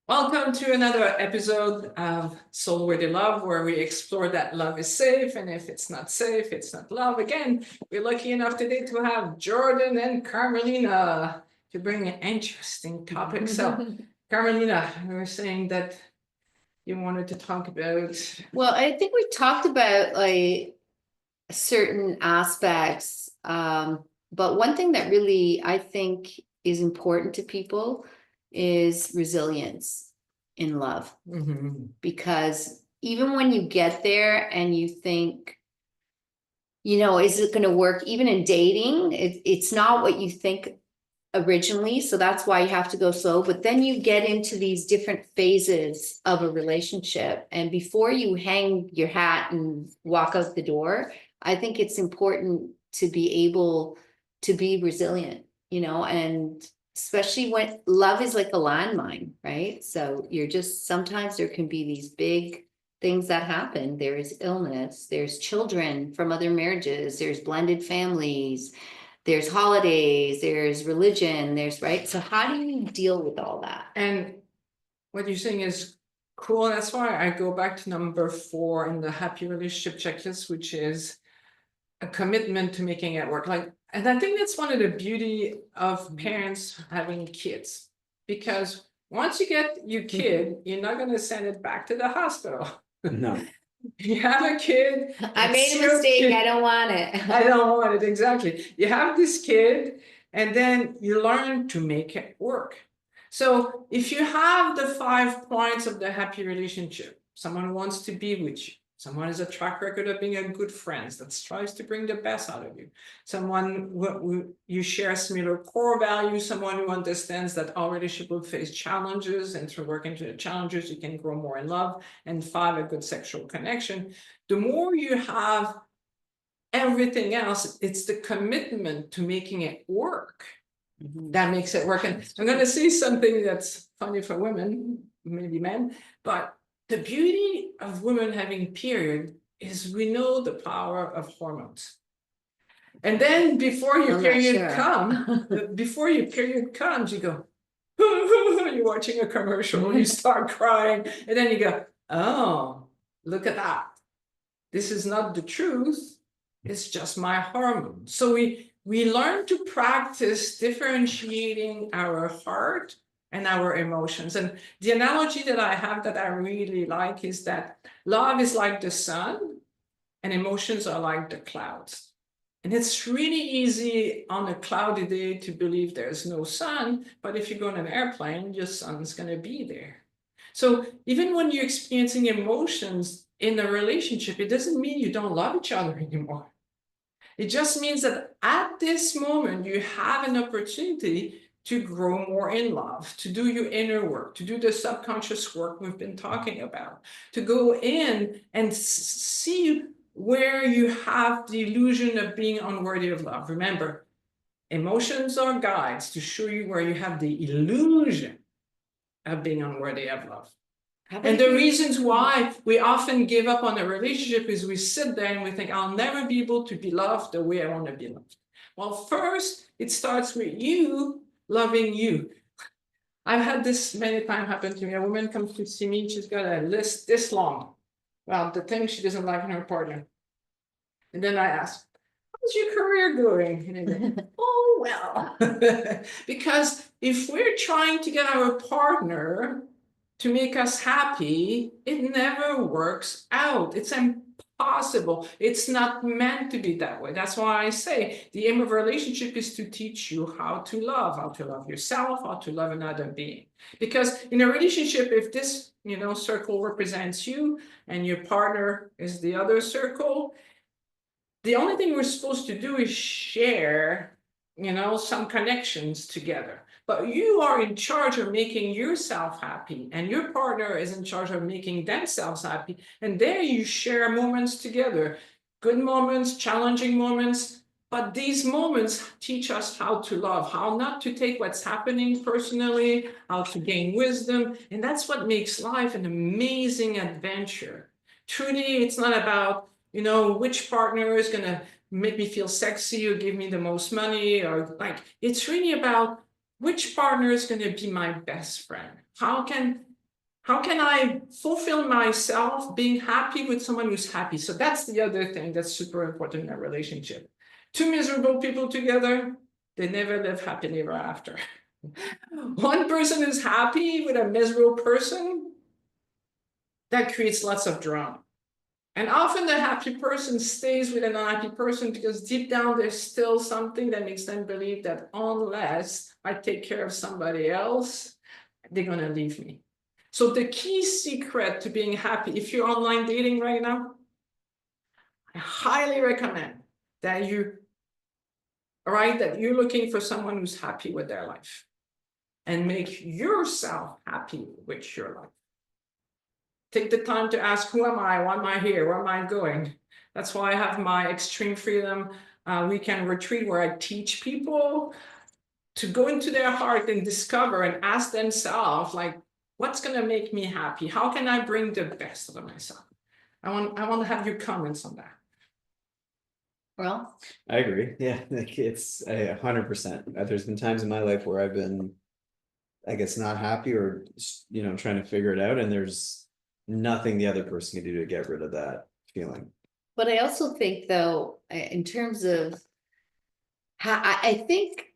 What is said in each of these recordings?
Welcome to another episode of Soul Worthy Love, where we explore that love is safe, and if it's not safe, it's not love. Again, we're lucky enough today to have Jordan and Carmelina to bring an interesting topic. So, Carmelina, you were saying that you wanted to talk about. Well, I think we talked about like certain aspects, but one thing that really I think is important to people is resilience in love. Because even when you get there and you think, is it going to work? Even in dating, it's not what you think originally. So that's why you have to go slow. But then you get into these different phases of a relationship. And before you hang your hat and walk out the door, I think it's important to be able to be resilient, and especially when love is like a landmine, right? So sometimes there can be these big things that happen. There's illness, there's children from other marriages, there's blended families, there's holidays, there's religion, right? So how do you deal with all that? And what you're saying is cool. That's why I go back to number 4 in the happy relationship checklist, which is a commitment to making it work. And I think that's one of the beauty of parents having kids, because once you get your kid, you're not going to send it back to the hospital. No. You have a kid. I made a mistake. I don't want it. I don't want it. Exactly. You have this kid, and then you learn to make it work. So if you have the 5 points of the happy relationship, someone wants to be with you. Someone has a track record of being a good friend that strives to bring the best out of you. Someone you share similar core values. Someone who understands that all relationship will face challenges, and through working through the challenges, you can grow more in love. And 5, a good sexual connection. The more you have everything else, it's the commitment to making it work that makes it work. And I'm going to say something that's funny for women, maybe men, but the beauty of women having period is we know the power of hormones. And then before your period comes, you go, you're watching a commercial, you start crying, and then you go, oh, look at that. This is not the truth. It's just my hormones. So we learn to practice differentiating our heart and our emotions. And the analogy that I have that I really like is that love is like the sun and emotions are like the clouds. And it's really easy on a cloudy day to believe there's no sun, but if you go on an airplane, your sun's going to be there. So even when you're experiencing emotions in a relationship, it doesn't mean you don't love each other anymore. It just means that at this moment, you have an opportunity to grow more in love, to do your inner work, to do the subconscious work we've been talking about, to go in and see where you have the illusion of being unworthy of love. Remember, emotions are guides to show you where you have the illusion of being unworthy of love. And the reasons why we often give up on a relationship is we sit there and we think, I'll never be able to be loved the way I want to be loved. Well, first, it starts with you loving you. I've had this many times happen to me. A woman comes to see me, she's got a list this long. Well, the things she doesn't like in her partner. And then I ask, how's your career going? And I go, oh, well. Because if we're trying to get our partner to make us happy, it never works out. It's impossible. It's not meant to be that way. That's why I say the aim of a relationship is to teach you how to love yourself, how to love another being. Because in a relationship, if this circle represents you and your partner is the other circle, the only thing we're supposed to do is share some connections together. But you are in charge of making yourself happy, and your partner is in charge of making themselves happy. And there you share moments together, good moments, challenging moments. But these moments teach us how to love, how not to take what's happening personally, how to gain wisdom. And that's what makes life an amazing adventure. Truly, it's not about, which partner is going to make me feel sexy or give me the most money, it's really about which partner is going to be my best friend. How can How can I fulfill myself being happy with someone who's happy? So that's the other thing that's super important in a relationship. Two miserable people together, they never live happily ever after. One person is happy with a miserable person, that creates lots of drama. And often the happy person stays with an unhappy person because deep down there's still something that makes them believe that unless I take care of somebody else, they're gonna leave me. So the key secret to being happy, if you're online dating right now, I highly recommend that that you're looking for someone who's happy with their life and make yourself happy with your life. Take the time to ask, who am I? Why am I here? Where am I going? That's why I have my Extreme Freedom Weekend Retreat, where I teach people to go into their heart and discover and ask themselves, like, what's going to make me happy? How can I bring the best out of myself? I want to have your comments on that. Well, I agree. Yeah, like it's 100%. There's been times in my life where I've been, I guess, not happy or, trying to figure it out. And there's nothing the other person can do to get rid of that feeling. but I also think though, in terms of how, I think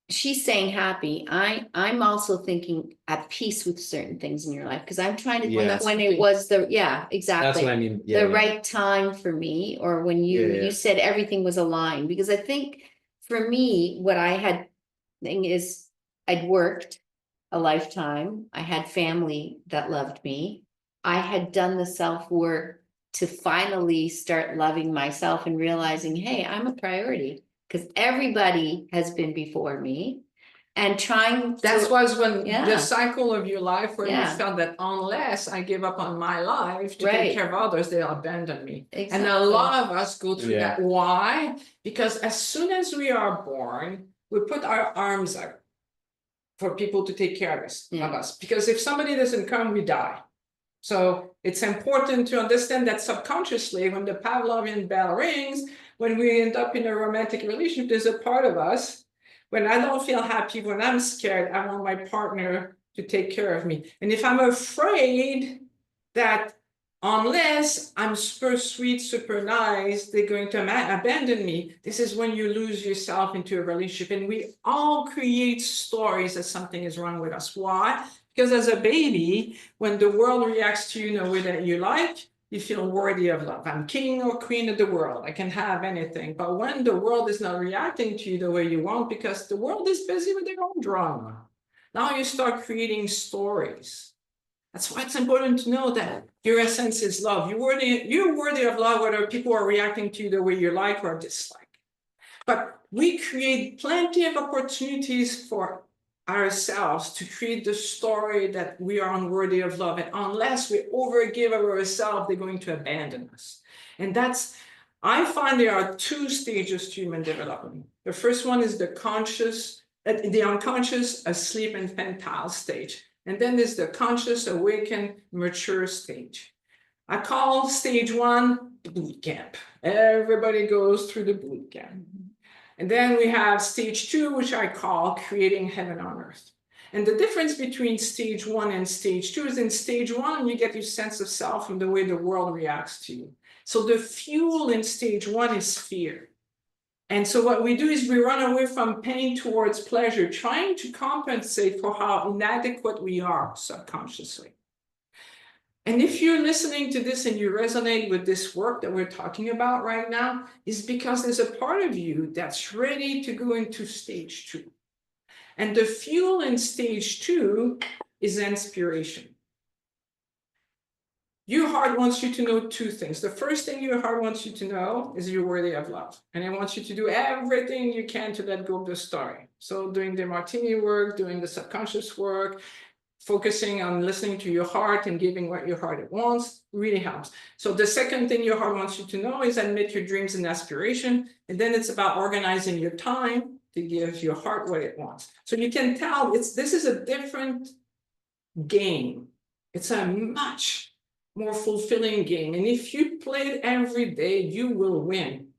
she's saying happy. I'm also thinking at peace with certain things in your life, because I'm trying to Yeah. think when it was exactly. That's what I mean. Yeah, The right time for me, or when you said everything was aligned, because I think for me, what I had thing is I'd worked a lifetime. I had family that loved me. I had done the self-work to finally start loving myself and realizing, hey, I'm a priority, because everybody has been before me, and trying That was when Yeah. the cycle of your life where you Yeah. felt that unless I give up on my life to Right. take care of others, they'll abandon me. And a Exactly. lot of us go through Yeah. that. Why? Because as soon as we are born, we put our arms out for people to take care of us. Because if somebody doesn't come, we die. So it's important to understand that subconsciously, when the Pavlovian bell rings, when we end up in a romantic relationship, there's a part of us. When I don't feel happy, when I'm scared, I want my partner to take care of me. And if I'm afraid that unless I'm super sweet, super nice, they're going to abandon me, this is when you lose yourself into a relationship. And we all create stories that something is wrong with us. Why? Because as a baby, when the world reacts to you in a way that you like, you feel worthy of love. I'm king or queen of the world. I can have anything. But when the world is not reacting to you the way you want, because the world is busy with their own drama, now you start creating stories. That's why it's important to know that your essence is love. You're worthy of love, whether people are reacting to you the way you like or dislike. But we create plenty of opportunities for ourselves to create the story that we are unworthy of love. And unless we overgive of ourselves, they're going to abandon us. And I find there are two stages to human development. The first one is the unconscious, asleep, infantile stage. And then there's the conscious, awakened, mature stage. I call stage one the boot camp. Everybody goes through the boot camp. And then we have stage two, which I call creating heaven on earth. And the difference between stage one and stage two is in stage one, you get your sense of self from the way the world reacts to you. So the fuel in stage one is fear. And so what we do is we run away from pain towards pleasure, trying to compensate for how inadequate we are subconsciously. And if you're listening to this and you resonate with this work that we're talking about right now, is because there's a part of you that's ready to go into stage two. And the fuel in stage two is inspiration. Your heart wants you to know two things. The first thing your heart wants you to know is you're worthy of love. And it wants you to do everything you can to let go of the story. So doing the martini work, doing the subconscious work, focusing on listening to your heart and giving what your heart wants really helps. So the second thing your heart wants you to know is admit your dreams and aspiration. And then it's about organizing your time to give your heart what it wants. So you can tell this is a different game. It's a much more fulfilling game. And if you play it every day, you will win.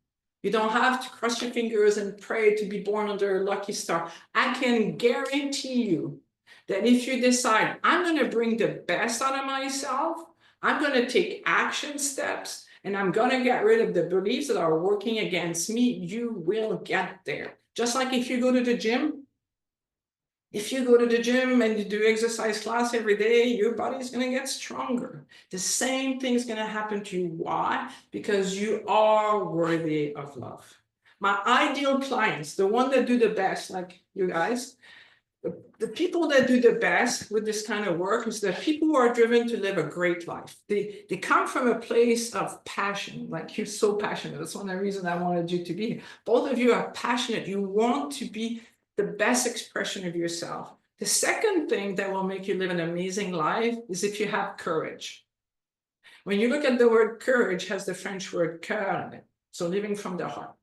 You don't have to cross your fingers and pray to be born under a lucky star. I can guarantee you That if you decide, I'm going to bring the best out of myself, I'm going to take action steps, and I'm going to get rid of the beliefs that are working against me, you will get there. Just like if you go to the gym. If you go to the gym and you do exercise class every day, your body's going to get stronger. The same thing's going to happen to you. Why? Because you are worthy of love. My ideal clients, the one that do the best, like you guys, the people that do the best with this kind of work is the people who are driven to live a great life. They come from a place of passion, like you're so passionate. That's one of the reasons I wanted you to be here. Both of you are passionate. You want to be the best expression of yourself. The second thing that will make you live an amazing life is if you have courage. When you look at the word courage, it has the French word cœur in it, so living from the heart.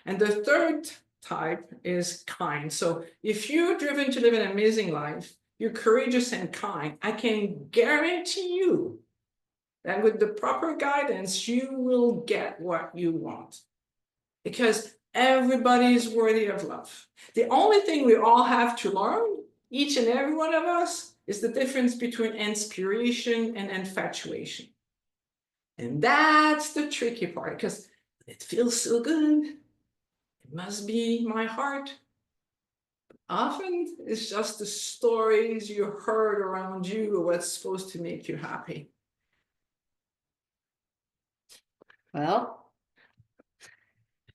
And the third type is kind. So if you're driven to live an amazing life, you're courageous and kind, I can guarantee you that with the proper guidance, you will get what you want. Because everybody is worthy of love. The only thing we all have to learn, each and every one of us, is the difference between inspiration and infatuation. And that's the tricky part, because it feels so good. It must be my heart. Often it's just the stories you heard around you of what's supposed to make you happy. Well,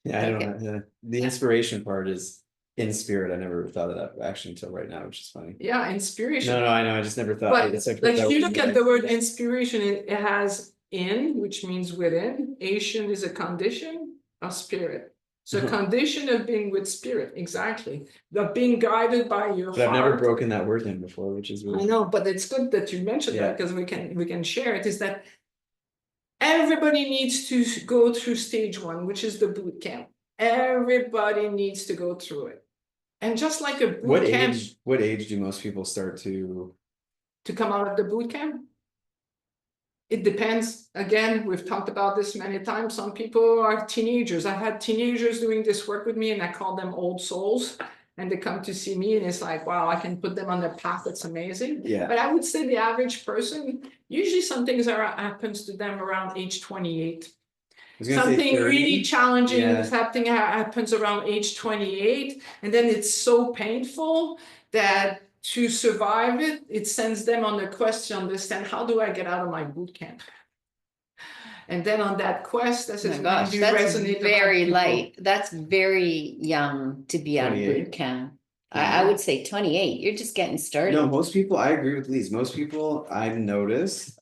Yeah, I don't know. The inspiration part is in spirit. I never thought of that actually until right now, which is funny. Yeah, inspiration. No, I know. I just never thought. But it's like like if you look at the word inspiration, it has in, which means within. Ation is a condition of spirit. So a condition of being with spirit, exactly. Of being guided by your But heart. I've never broken that word in before, which is really. I know, but it's good that you mentioned that, because we can share it. Is that everybody needs to go through stage one, which is the boot camp. Everybody needs to go through it. And just like a boot camp. What age do most people start to come out of the boot camp? It depends. Again, we've talked about this many times. Some people are teenagers. I've had teenagers doing this work with me, and I call them old souls. And they come to see me, and it's like, wow, I can put them on the path. That's amazing. Yeah. But I would say the average person, usually some things happens to them around age 28. Something really challenging happens around age 28, and then it's so painful that to survive it, it sends them on a quest to understand, how do I get out of my boot camp? And then on that quest, oh my gosh, that's very light. That's very young to be out of 28? boot camp. I would say 28. You're just getting started. No, most people, I agree with Lise. Most people I've noticed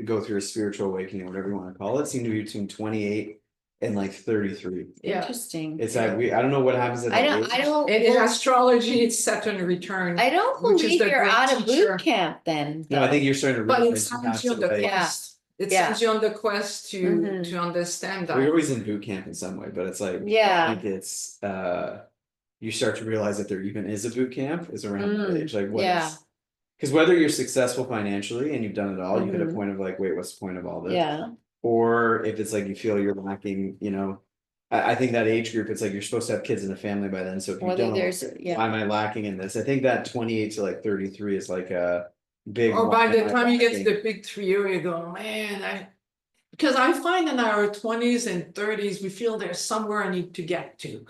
go through a spiritual awakening, whatever you want to call it, seem to be between 28 and like 33. Yeah. Interesting. It's like I don't know what happens at that age. In astrology, it's Saturn return. I don't believe you're out of boot camp then. No, I think you're starting to But realize it you have sends you on to, the like, quest. It sends you on the quest to understand that. we're always in boot camp in some way, but it's like I think it's you start to realize that there even is a boot camp is around that age. Like what because whether you're successful financially and you've done it all, you hit a point of like, wait, what's the point of all this? Yeah. Or if it's like you feel you're lacking, you know, I think that age group, it's like you're supposed to have kids and a family by then. So if you don't, why am I lacking in this? I think that 28 to like 33 is like a big. Or by the time you get to the big 3 year, you go, man, because I find in our 20s and 30s, we feel there's somewhere I need to get to.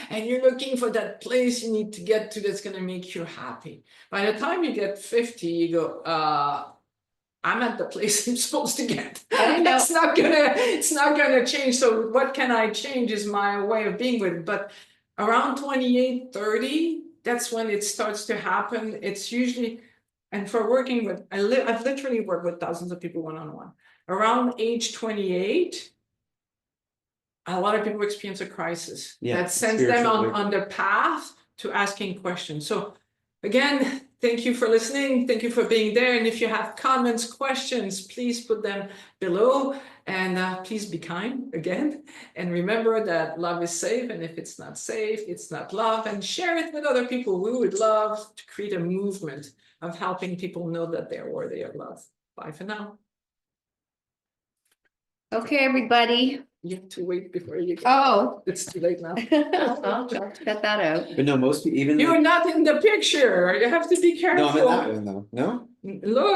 And you're looking for that place you need to get to that's going to make you happy. By the time you get 50, you go, I'm at the place I'm supposed to get. It's not gonna change. So what can I change is my way of being with it. But around 28, 30, that's when it starts to happen. It's usually, and for working with, I've literally worked with thousands of people one-on-one. Around age 28, a lot of people experience a crisis that sends them on the path to asking questions. So again, thank you for listening. Thank you for being there. And if you have comments, questions, please put them below. And please be kind again. And remember that love is safe. And if it's not safe, it's not love. And share it with other people. We would love to create a movement of helping people know that they're worthy of love. Bye for now. Okay, everybody. You have to wait before you. Oh. It's too late now. I'll try to cut that out. But no, most people, even. You're not in the picture. You have to be No, I'm in that careful. one though, no? Look.